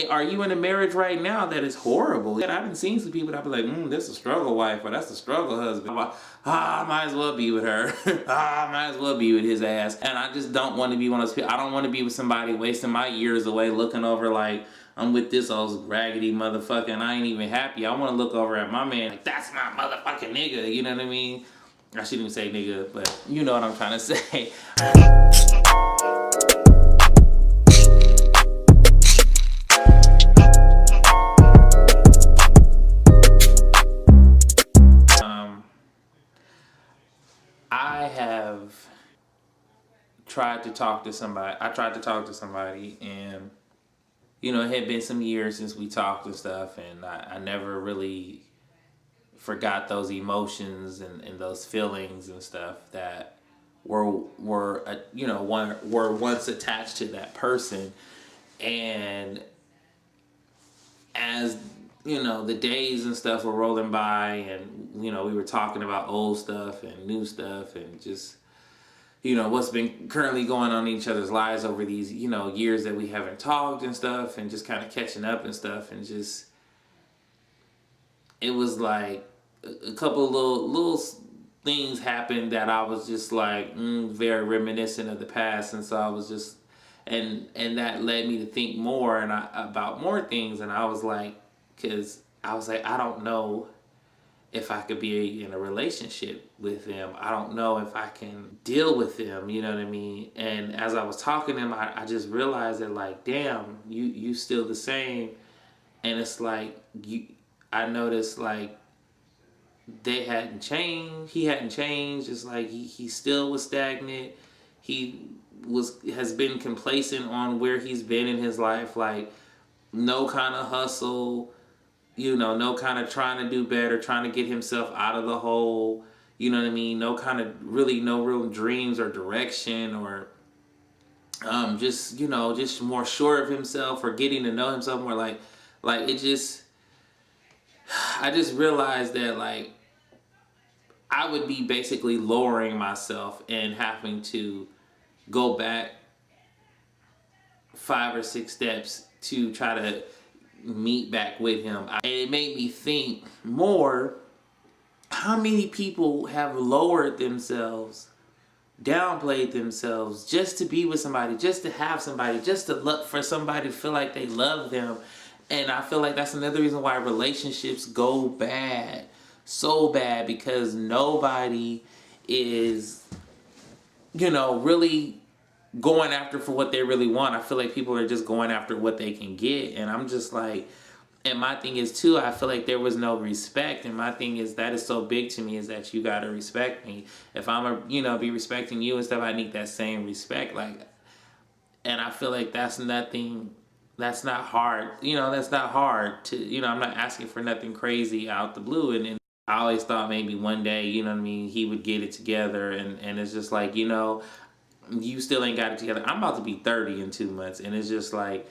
are you in a marriage right now that is horrible? And I've seen some people that be like, this is a struggle wife, or that's a struggle husband. I might as well be with her. I might as well be with his ass. And I just don't want to be one of those people. I don't want to be with somebody wasting my years away looking over like, I'm with this old raggedy motherfucker and I ain't even happy. I want to look over at my man like, that's my motherfucking nigga. You know what I mean? I shouldn't even say nigga, but you know what I'm trying to say. I have tried to talk to somebody. I tried to talk to somebody, and you know, it had been some years since we talked and stuff, and I never really forgot those emotions and those feelings and stuff that were once attached to that person. And as you know, the days and stuff were rolling by, and you know, we were talking about old stuff and new stuff, and just, you know, what's been currently going on in each other's lives over these, you know, years that we haven't talked and stuff, and just kind of catching up and stuff, and just, it was like a couple of little things happened that I was just like very reminiscent of the past, and so I was just, and that led me to think more about more things, and I was like, because I was like, I don't know if I could be in a relationship with him. I don't know if I can deal with him, you know what I mean? And as I was talking to him, I just realized that, like, damn, you still the same. And it's like, I noticed, like, they hadn't changed. He hadn't changed. It's like he still was stagnant. He has been complacent on where he's been in his life. Like, no kind of hustle, you know, no kind of trying to do better, trying to get himself out of the hole, you know what I mean? No real dreams or direction, or just, you know, just more sure of himself, or getting to know himself more. Like it just, I just realized that, like, I would be basically lowering myself and having to go back 5 or 6 steps to try to meet back with him. And it made me think more, how many people have lowered themselves, downplayed themselves just to be with somebody, just to have somebody, just to look for somebody to feel like they love them. And I feel like that's another reason why relationships go bad, so bad, because nobody is, you know, really going after for what they really want. I feel like people are just going after what they can get, and I'm just like, and my thing is too, I feel like there was no respect, and my thing is, that is so big to me, is that you gotta respect me. If I'm be respecting you and stuff, I need that same respect, like, and I feel like that's not hard, you know, that's not hard to, you know, I'm not asking for nothing crazy out the blue, and I always thought maybe one day, you know what I mean, he would get it together, and it's just like, you know, you still ain't got it together. I'm about to be 30 in 2 months, and it's just like,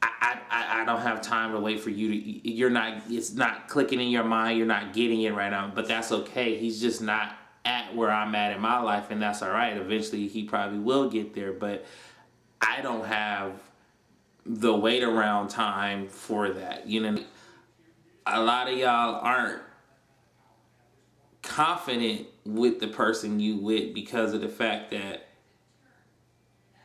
I don't have time to wait for you to, it's not clicking in your mind, you're not getting it right now, but that's okay. He's just not at where I'm at in my life, and that's all right. Eventually he probably will get there, but I don't have the wait around time for that. You know, a lot of y'all aren't confident with the person you with because of the fact that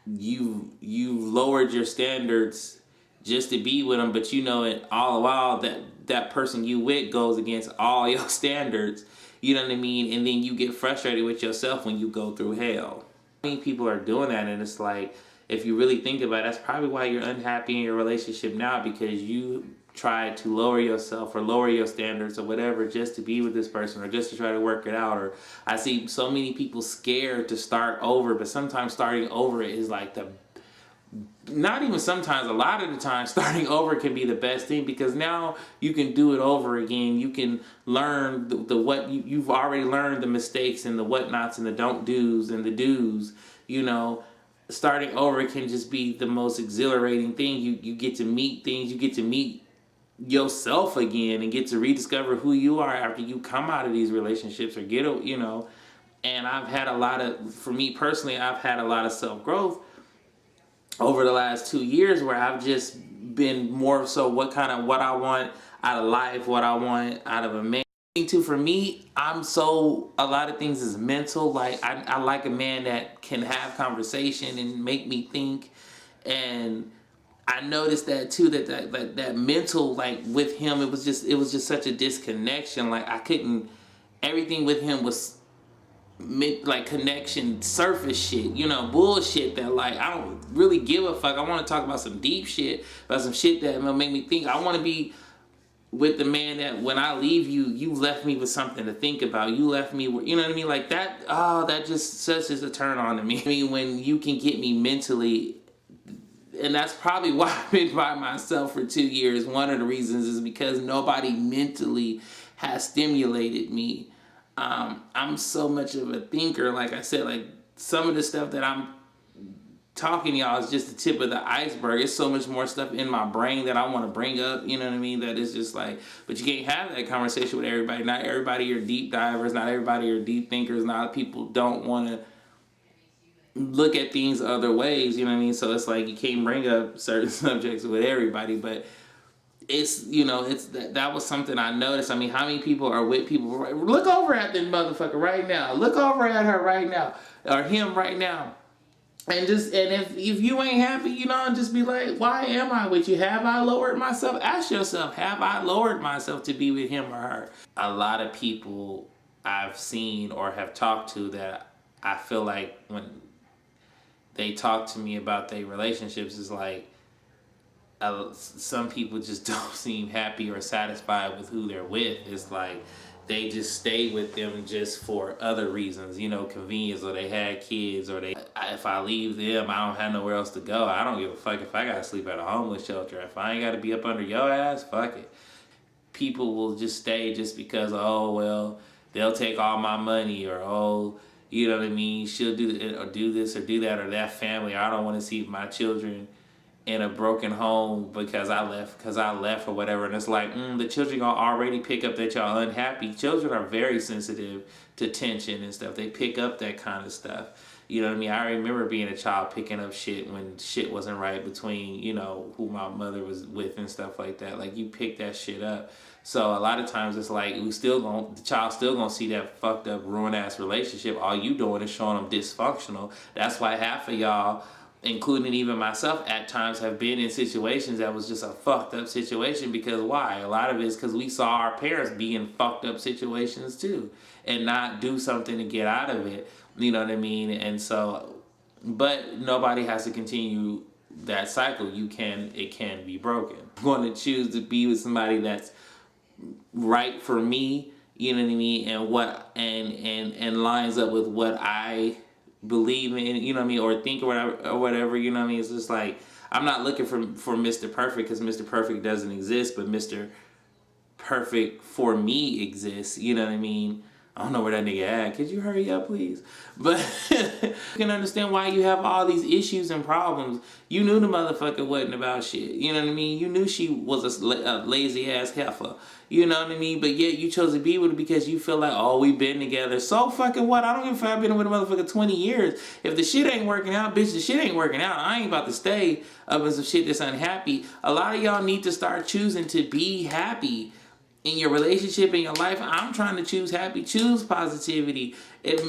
you lowered your standards just to be with them, but you know it all the while that person you with goes against all your standards, you know what I mean? And then you get frustrated with yourself when you go through hell. Many people are doing that, and it's like, if you really think about it, that's probably why you're unhappy in your relationship now, because you try to lower yourself or lower your standards or whatever just to be with this person, or just to try to work it out. Or I see so many people scared to start over, but sometimes starting over is like not even sometimes, a lot of the time, starting over can be the best thing, because now you can do it over again. You can learn you've already learned the mistakes and the whatnots and the don't do's and the do's, you know. Starting over can just be the most exhilarating thing. You get to meet things, you get to meet yourself again, and get to rediscover who you are after you come out of these relationships, or you know. And I've had for me personally, I've had a lot of self-growth, over the last 2 years, where I've just been more so what I want out of life, what I want out of a man. Too, for me, a lot of things is mental. Like I like a man that can have conversation and make me think. And I noticed that too, that mental, like with him, it was just such a disconnection. Like I couldn't, everything with him was like connection, surface shit, bullshit that like I don't really give a fuck. I want to talk about some deep shit, about some shit that will make me think. I want to be with the man that when I leave you, you left me with something to think about. You left me with, you know what I mean? Like that, that just such as a turn on to me. I mean, when you can get me mentally, and that's probably why I've been by myself for 2 years. One of the reasons is because nobody mentally has stimulated me. I'm so much of a thinker. Like I said, like some of the stuff that I'm talking to y'all is just the tip of the iceberg. It's so much more stuff in my brain that I want to bring up, you know what I mean? That is just like, but you can't have that conversation with everybody. Not everybody are deep divers. Not everybody are deep thinkers. Not people don't want to look at things other ways, you know what I mean? So it's like you can't bring up certain subjects with everybody, but it's, that was something I noticed. I mean, how many people are with people? Look over at this motherfucker right now. Look over at her right now, or him right now. And if you ain't happy, just be like, why am I with you? Have I lowered myself? Ask yourself, have I lowered myself to be with him or her? A lot of people I've seen or have talked to that I feel like when they talk to me about their relationships is like, some people just don't seem happy or satisfied with who they're with. It's like they just stay with them just for other reasons, convenience, or they had kids, or if I leave them, I don't have nowhere else to go. I don't give a fuck if I gotta sleep at a homeless shelter. If I ain't gotta be up under your ass, fuck it. People will just stay just because, oh, well, they'll take all my money, or, oh, you know what I mean, she'll do it, or do this or do that, or that family. I don't want to see my children in a broken home because I left or whatever. And it's like, the children gonna already pick up that y'all unhappy. Children are very sensitive to tension and stuff. They pick up that kind of stuff. You know what I mean? I remember being a child picking up shit when shit wasn't right between, who my mother was with and stuff like that. Like, you pick that shit up. So a lot of times it's like the child still gonna see that fucked up, ruined ass relationship. All you doing is showing them dysfunctional. That's why half of y'all, including even myself at times, have been in situations that was just a fucked up situation. Because why? A lot of it is because we saw our parents be in fucked up situations too and not do something to get out of it. You know what I mean? And so, but nobody has to continue that cycle. It can be broken. I'm going to choose to be with somebody that's right for me, you know what I mean, and lines up with what I believe in, you know what I mean, or think, or whatever, you know what I mean. It's just like, I'm not looking for Mr. Perfect, because Mr. Perfect doesn't exist, but Mr. Perfect for me exists, you know what I mean. I don't know where that nigga at. Could you hurry up, please? But you can understand why you have all these issues and problems. You knew the motherfucker wasn't about shit. You know what I mean? You knew she was a lazy ass heifer. You know what I mean? But yet you chose to be with her because you feel like, oh, we've been together. So fucking what? I don't give a fuck. I've been with a motherfucker 20 years. If the shit ain't working out, bitch, the shit ain't working out. I ain't about to stay up in some shit that's unhappy. A lot of y'all need to start choosing to be happy in your relationship, in your life. I'm trying to choose happy, choose positivity. If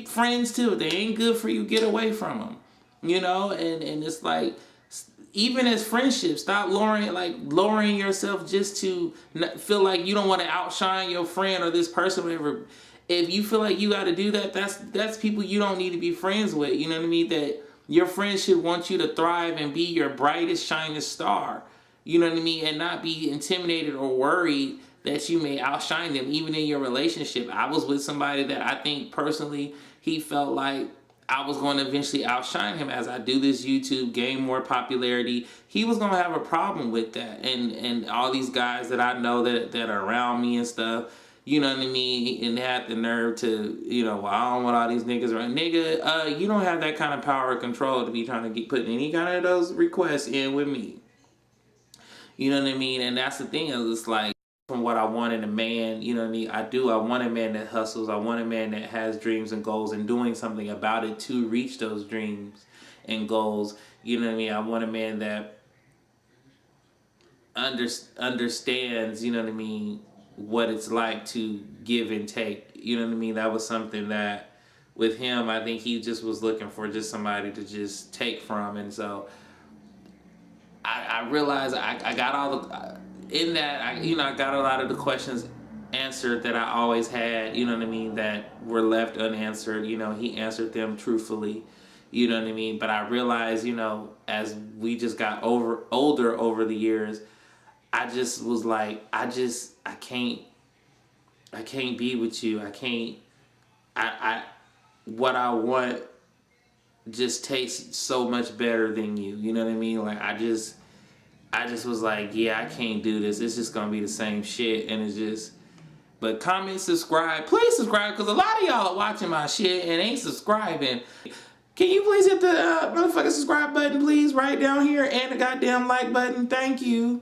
friends too, if they ain't good for you, get away from them. And it's like, even as friendships, stop lowering yourself just to feel like you don't want to outshine your friend or this person, whatever. If you feel like you got to do that, that's people you don't need to be friends with. You know what I mean? That your friends should want you to thrive and be your brightest, shinest star. You know what I mean? And not be intimidated or worried that you may outshine them, even in your relationship. I was with somebody that I think personally, he felt like I was going to eventually outshine him as I do this YouTube, gain more popularity. He was going to have a problem with that. And all these guys that I know that are around me and stuff, you know what I mean? And they had the nerve to, well, I don't want all these niggas around. Nigga, you don't have that kind of power or control to be trying to put any kind of those requests in with me. You know what I mean? And that's the thing, is it's like, from what I want in a man, you know what I mean? I want a man that hustles. I want a man that has dreams and goals and doing something about it to reach those dreams and goals. You know what I mean? I want a man that understands, you know what I mean, what it's like to give and take. You know what I mean? That was something that with him, I think he just was looking for just somebody to just take from. And so I realized I got all the, in that, I got a lot of the questions answered that I always had, you know what I mean, that were left unanswered. You know, he answered them truthfully, you know what I mean. But I realized, you know, as we just got older over the years, I just was like, I can't be with you. What I want just tastes so much better than you. You know what I mean? Like, I just was like, yeah, I can't do this. It's just gonna be the same shit. And it's just, but comment, subscribe. Please subscribe, because a lot of y'all are watching my shit and ain't subscribing. Can you please hit the motherfucking subscribe button, please, right down here, and the goddamn like button? Thank you.